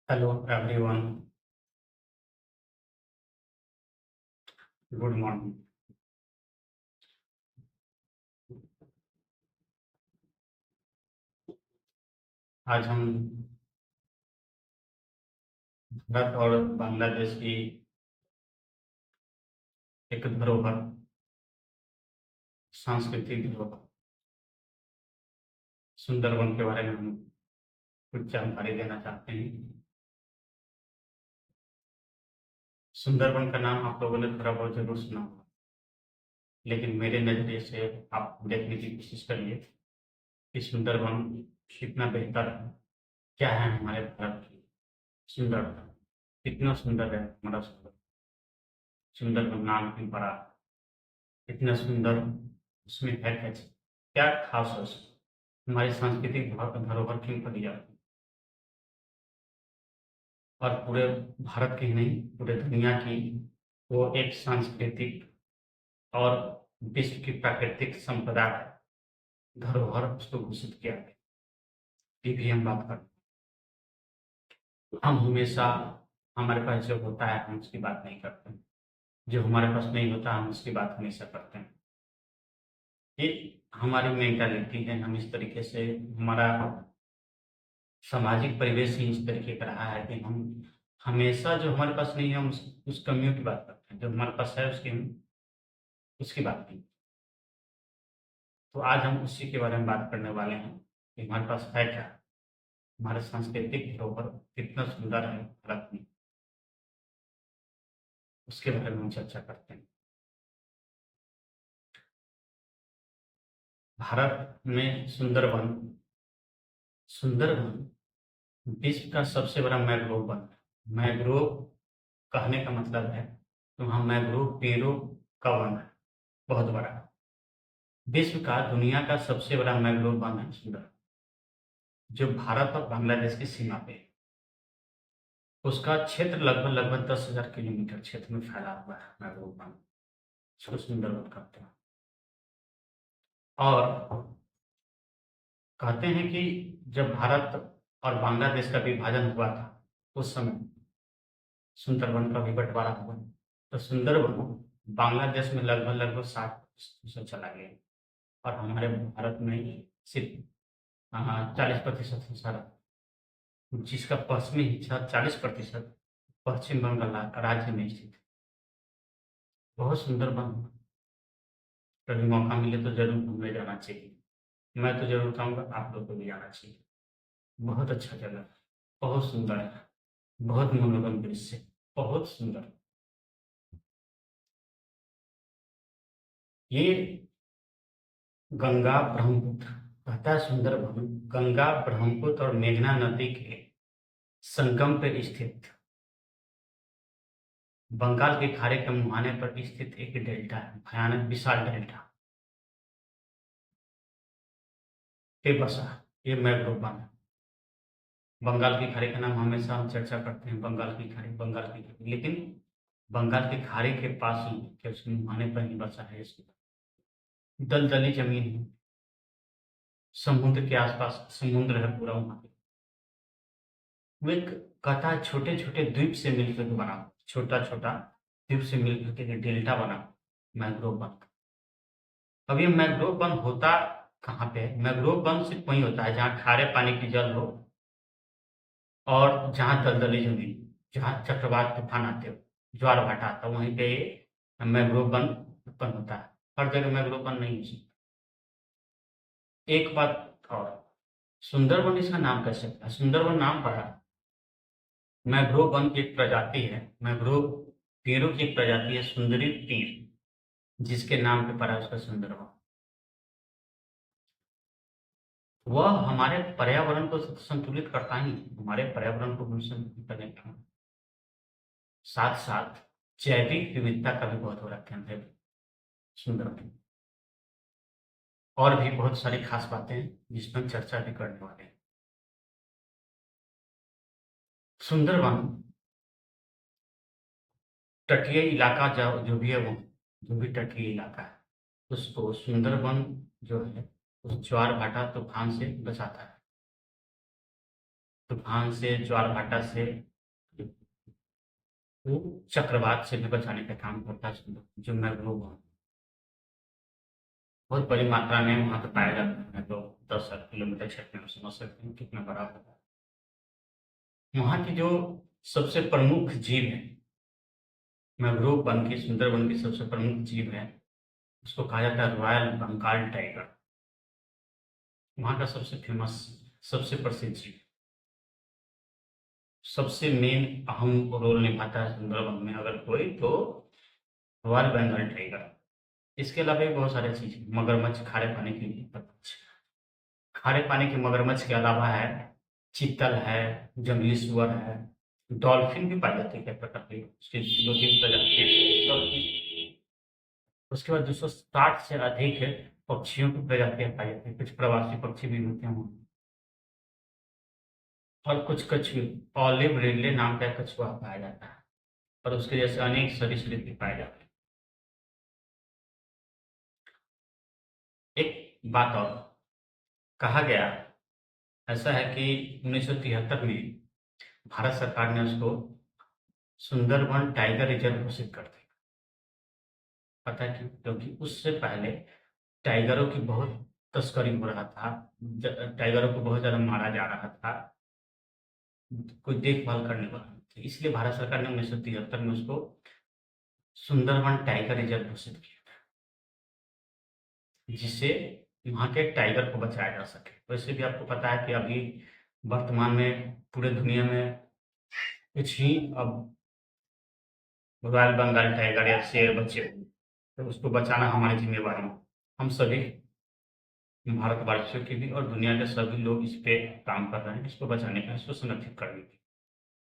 Hello everyone, good morning. आज हम भारत और बांग्लादेश की एक धरोहर, सांस्कृतिक धरोहर सुंदरबन के बारे में हम कुछ जानकारी देना चाहते हैं। सुंदरबन का नाम आप लोगों ने थोड़ा बहुत जरूर सुना होगा, लेकिन मेरे नज़रिए से आप देखने की कोशिश करिए कि सुंदरबन कितना बेहतर है। क्या है हमारे भारत की सुंदरता, कितना सुंदर है हमारा सुंदरबन नाम क्यों पड़ा, इतना सुंदर उसमें है क्या खास है उसमें? हमारी सांस्कृतिक धरोहर क्यों कही जाती है और पूरे भारत की ही नहीं पूरे दुनिया की वो एक सांस्कृतिक और विश्व की प्राकृतिक संपदा है, धरोहर उसको घोषित किया गया। ये भी हम बात करते हैं। हम हमेशा हमारे पास जो होता है हम उसकी बात नहीं करते हैं, जो हमारे पास नहीं होता हम उसकी बात हमेशा करते हैं। ये हमारी मेंटालिटी है, हम इस तरीके से हमारा सामाजिक परिवेश ही इस तरीके का रहा है कि हम हमेशा जो हमारे पास नहीं है हम उस कमियों की बात करते हैं, जो हमारे पास है उसकी हम उसकी बात नहीं। तो आज हम उसी के बारे में बात करने वाले हैं कि हमारे पास है क्या, हमारे सांस्कृतिक धरोहर कितना सुंदर है भारत में, उसके बारे में हम चर्चा करते हैं। भारत में सुंदरबन सुंदरबन विश्व का सबसे बड़ा मैंग्रोव वन है। मैंग्रोव कहने का मतलब है तो वहाँ मैंग्रोव पेड़ों का वन है, बहुत बड़ा। विश्व का दुनिया का सबसे बड़ा मैंग्रोव वन है सुंदर, जो भारत और बांग्लादेश की सीमा पे है। उसका क्षेत्र लगभग लगभग 10,000 किलोमीटर क्षेत्र में फैला हुआ है मैंग्रोव वन, इसको सुंदरबन कहते हैं। और कहते हैं कि जब भारत और बांग्लादेश का विभाजन हुआ था उस समय सुंदरबन का भी बंटवारा हुआ, तो सुंदरबन बांग्लादेश में लगभग लगभग 60% चला गया और हमारे भारत में सिर्फ 40% हिस्सा, जिसका पश्चिमी हिस्सा 40% पश्चिम बंगाल राज्य में स्थित है। बहुत सुंदर वन, कभी मौका मिले तो जरूर घूमने जाना चाहिए। मैं तो जरूर कहूँगा आप लोग को भी जाना चाहिए। बहुत अच्छा जगह है, बहुत सुंदर है, बहुत मनोरम दृश्य, बहुत सुंदर। ये गंगा ब्रह्मपुत्र कहता है सुंदरबन गंगा ब्रह्मपुत्र और मेघना नदी के संगम पर स्थित बंगाल के खाड़ी के मुहाने पर स्थित एक डेल्टा है, भयानक विशाल डेल्टा पे बसा ये मैंग्रोव वन है। बंगाल की खाड़ी का नाम हमेशा हम चर्चा करते हैं, बंगाल की खाड़ी, लेकिन बंगाल की खाड़ी के पास ही के उसके मुहाने पर ही बसा है इसको। दलदली जमीन है, समुद्र के आसपास समुद्र है पूरा वहां पे। वो एक कहता है छोटे छोटे द्वीप से मिलकर के बना, छोटा छोटा द्वीप से मिलकर के एक डेल्टा बना मैंग्रोव वन। अब ये मैंग्रोव वन होता कहाँ पे है? मैंग्रोव वन सिर्फ वही होता है जहाँ खारे पानी की जल हो और जहाँ दलदली जमीन, जहाँ चक्रवात तूफान आते हो, ज्वार भाटा आता है, वहीं पे ये मैंग्रोव वन उत्पन्न होता है। हर जगह मैंग्रोव वन नहीं हो सकता। एक बात और, सुंदरबन इसका नाम कैसे पड़ा? सुंदरबन नाम पड़ा मैंग्रोव वन की एक प्रजाति है, मैंग्रोव पेड़ों की एक प्रजाति है सुंदरी पेड़, जिसके नाम पे पड़ा है उसका सुंदरबन। वह हमारे पर्यावरण को संतुलित करता ही, हमारे पर्यावरण को भी संतुलित करने का साथ साथ जैविक विविधता का भी बहुत बड़ा केंद्र है सुंदरबन। और भी बहुत सारी खास बातें हैं जिस पर चर्चा भी करने वाले हैं। सुंदरबन तटीय इलाका जो भी है वो, जो भी तटीय इलाका है उसको सुंदरबन जो है उस ज्वार भाटा तूफान से बचाता है। तूफान से, ज्वार भाटा से, वो चक्रवात से भी बचाने का काम करता है, जो मैंग्रोव है। बहुत बड़ी मात्रा में वहाँ पे पाया जाता है, तो 10 किलोमीटर क्षेत्र में समझ सकते हैं कितना बड़ा होगा। वहाँ की जो सबसे प्रमुख जीव है, मैंग्रोव वन की, सुंदरबन की सबसे प्रमुख जीव है, उसको कहा जाता है रॉयल बंगाल टाइगर। वहाँ का सबसे फेमस, सबसे प्रसिद्ध जीव, सबसे मेन अहम रोल निभाता है सुंदरबन में अगर कोई, तो रॉयल बंगाल टाइगर। इसके अलावा भी बहुत सारे चीज, मगरमच्छ, खारे पानी की मगरमच्छ, खारे पानी के मगरमच्छ के अलावा है चीतल है, जंगली सुअर है, डॉल्फिन भी पाई जाती है कई प्रकार की, उसकी 2-3 प्रजाति है डॉल्फिन। उसके बाद 260 से अधिक पक्षियों की प्रजातियां पाई जाती है, कुछ प्रवासी पक्षी भी होते हैं वहाँ। और कुछ कछुए, ऑलिव रिडले नाम का एक कछुआ पाया जाता है, और उसके जैसे अनेक सरीसृप भी पाए जाते हैं। एक बात और, कहा गया ऐसा है कि 1973 में भारत सरकार ने उसको सुंदरबन टाइगर रिजर्व घोषित कर दिया। पता है क्यों? क्योंकि उससे पहले टाइगरों की बहुत तस्करी हो रहा था, टाइगरों को बहुत ज्यादा मारा जा रहा था, कोई देखभाल करने वाला नहीं था। इसलिए भारत सरकार ने 1973 में उसको सुंदरबन टाइगर रिजर्व घोषित किया, जिससे वहाँ के टाइगर को बचाया जा सके। वैसे भी आपको पता है कि अभी वर्तमान में पूरे दुनिया में कुछ ही अब रॉयल बंगाल टाइगर या शेर बचे हुए हैं, तो उसको बचाना हमारी जिम्मेवारी है। हम सभी भारतवासियों की भी, और दुनिया के सभी लोग इस पे काम कर रहे हैं, इसको बचाने का, इसको संरक्षित करने की।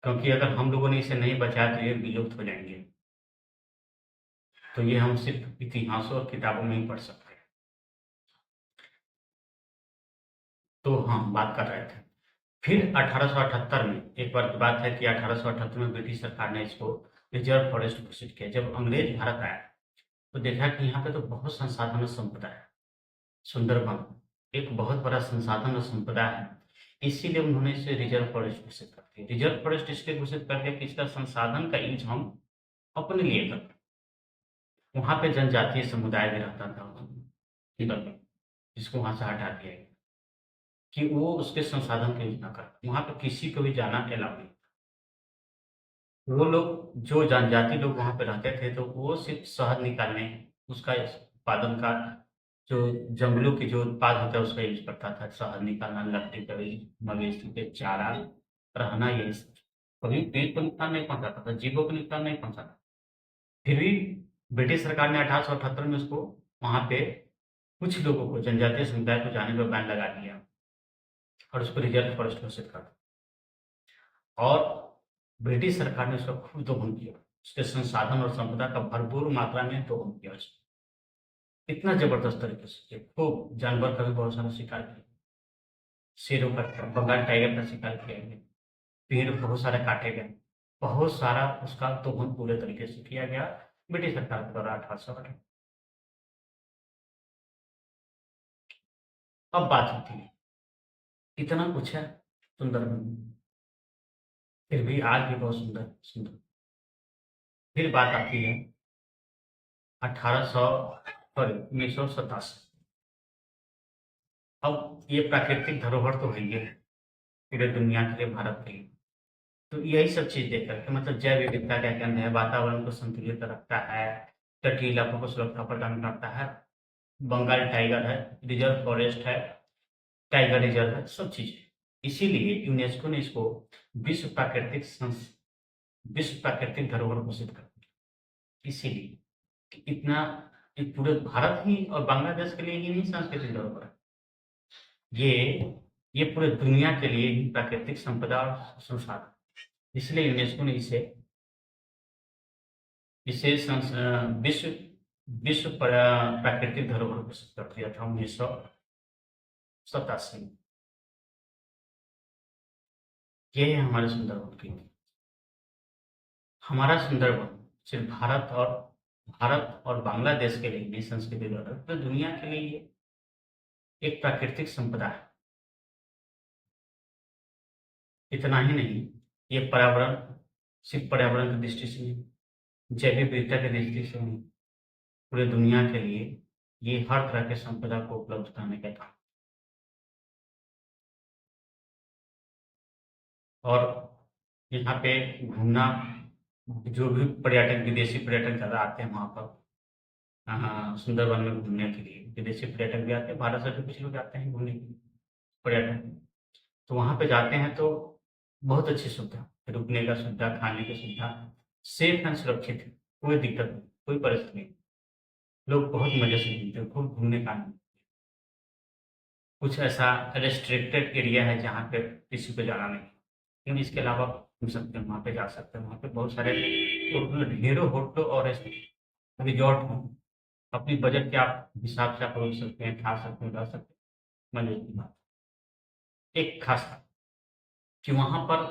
क्योंकि अगर हम लोगों ने इसे नहीं बचाया तो ये विलुप्त हो जाएंगे। तो ये हम सिर्फ इतिहासों और किताबों में ही पढ़ सकते हैं। तो हम बात कर रहे थे, फिर 1878 में, एक बार की बात है कि 1878 में ब्रिटिश सरकार ने इसको रिजर्व फॉरेस्ट घोषित किया। जब अंग्रेज भारत आया तो देखा कि यहाँ पे तो बहुत संसाधन और संपदा है, सुंदरबन एक बहुत बड़ा संसाधन और संपदा है, इसीलिए उन्होंने इसे रिजर्व फॉरेस्ट घोषित कर दिया। रिजर्व फॉरेस्ट इसलिए घोषित कर दिया कि इसका संसाधन का यूज हम अपने लिए करते। वहां पे जनजातीय समुदाय भी रहता था इधर पे, जिसको वहां से हटा दिया गया कि वो उसके संसाधन का यूज ना कर। वहां पे किसी को भी जाना अलाउ नहीं। वो लोग, जो जनजाति लोग वहां पे रहते थे, तो वो सिर्फ शहद निकालने, उसका उत्पादन का, जो जंगलों के जो उत्पाद होता है उसका यूज करता था। शहद निकालना, लकड़ी का यूज, मवेशी के चारा, रहना, यही सब। कभी पेड़ को नुकसान नहीं पहुंचाता था, जीवों को नुकसान नहीं पहुंचाता। फिर भी ब्रिटिश सरकार ने 1878 में उसको, वहां पे कुछ लोगों को, जनजातीय समुदाय को जाने पर बैन लगा दिया और उसको रिजर्व फॉरेस्ट घोषित कर दिया। और ब्रिटिश सरकार ने उसका खूब दोहन किया, उसके संसाधन और संपदा का भरपूर मात्रा में दोहन किया उसने। इतना जबरदस्त तरीके से कि खूब जानवर का भी बहुत सारा शिकार किया, शेरों का, बंगाल टाइगर का शिकार किया गया, पेड़ बहुत सारे काटे गए, बहुत सारा उसका दोहन पूरे तरीके से किया गया ब्रिटिश सरकार के द्वारा 1808। अब बात होती है, इतना कुछ है सुंदरबन में, फिर भी आज भी बहुत सुंदर सुंदर। फिर बात आती है 1987। अब ये प्राकृतिक धरोहर तो है ही है पूरे दुनिया के लिए, भारत के लिए। तो यही सब चीज देख करके, मतलब जैव विविधता के केंद्र है, वातावरण को संतुलित रखता है, तटीय इलाकों को सुरक्षा प्रदान करता है, बंगाल टाइगर है, रिजर्व फॉरेस्ट है, टाइगर रिजर्व है, सब चीजें। इसीलिए यूनेस्को ने इसको विश्व प्राकृतिक विश्व प्राकृतिक धरोहर घोषित कर दिया। इसीलिए कि इतना, एक पूरे भारत ही और बांग्लादेश के लिए ही नहीं सांस्कृतिक धरोहर है, ये ये पूरे दुनिया के लिए ही प्राकृतिक संपदा और संसाधन। इसलिए यूनेस्को ने इसे इसे विश्व विश्व प्राकृतिक धरोहर घोषित कर दिया था 1987 में। ये है हमारे सुंदरबन की। हमारा सुंदरबन सिर्फ भारत और बांग्लादेश के लिए नहीं संस्कृति द्वारा, पूरी दुनिया के लिए ये एक प्राकृतिक संपदा है। इतना ही नहीं, ये पर्यावरण सिर्फ पर्यावरण की दृष्टि से नहीं, जैविक विविधता की दृष्टि से नहीं, पूरी दुनिया के लिए ये हर तरह के संपदा को उपलब्ध कराने का काम। और यहाँ पे घूमना, जो भी पर्यटक, विदेशी पर्यटक ज़्यादा आते हैं वहाँ पर सुंदरबन में घूमने के लिए। विदेशी पर्यटक भी आते हैं, भारत से भी कुछ लोग आते हैं घूमने के लिए, पर्यटक। तो वहाँ पे जाते हैं तो बहुत अच्छी सुविधा, रुकने का सुविधा, खाने की सुविधा, सेफ एंड सुरक्षित है, कोई दिक्कत नहीं, कोई परेशानी नहीं। लोग बहुत मज़े से घूमते हैं, खूब घूमने का आनंद। कुछ ऐसा रेस्ट्रिक्टेड एरिया है जहाँ पे किसी को जाना नहीं, लेकिन इसके अलावा घूम सकते हैं, वहाँ पे जा सकते हैं। वहाँ पे बहुत सारे होटल, ढेरों होटल और रिजॉर्ट हैं। अपनी बजट के आप हिसाब से आप रुक सकते हैं, खा सकते हैं, रह सकते हैं। मजे की बात। एक खास बात कि वहाँ पर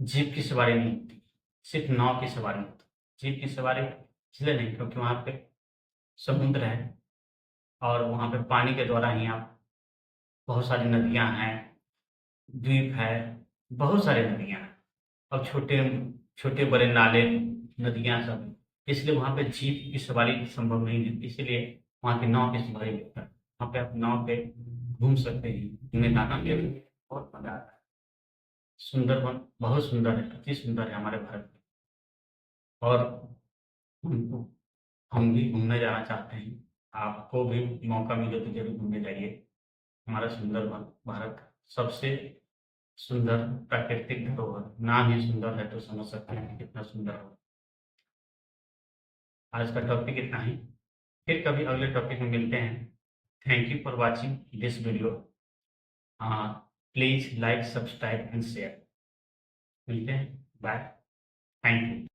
जीप की सवारी नहीं होती, सिर्फ नाव की सवारी होती है। जीप की सवारी इसलिए नहीं, क्योंकि वहाँ पे समुद्र है और वहाँ पे पानी के द्वारा ही आप, बहुत सारी नदियाँ हैं, द्वीप है, बहुत सारी नदियाँ हैं और छोटे छोटे बड़े नाले, नदियाँ सब हैं। इसलिए वहाँ पे जीप की सवारी संभव नहीं है, इसलिए वहाँ की नाव की सवारी बेहतर है। वहाँ पे आप नाव पे घूम सकते हैं, घूमने का आनंद लेते हैं, बहुत मजा आता है। सुंदरबन बहुत सुंदर है, अति सुंदर है हमारे भारत में। और हमको हम भी घूमने जाना चाहते हैं। आपको भी मौका मिले तो जरूर घूमने जाइए। हमारा सुंदरबन भारत का सबसे सुंदर प्राकृतिक धरोहर, नाम ही सुंदर है तो समझ सकते हैं कि कितना सुंदर हो। आज का टॉपिक इतना ही, फिर कभी अगले टॉपिक में मिलते हैं। Thank you for watching this video. Please like, subscribe and share. मिलते हैं, बाय। Thank you.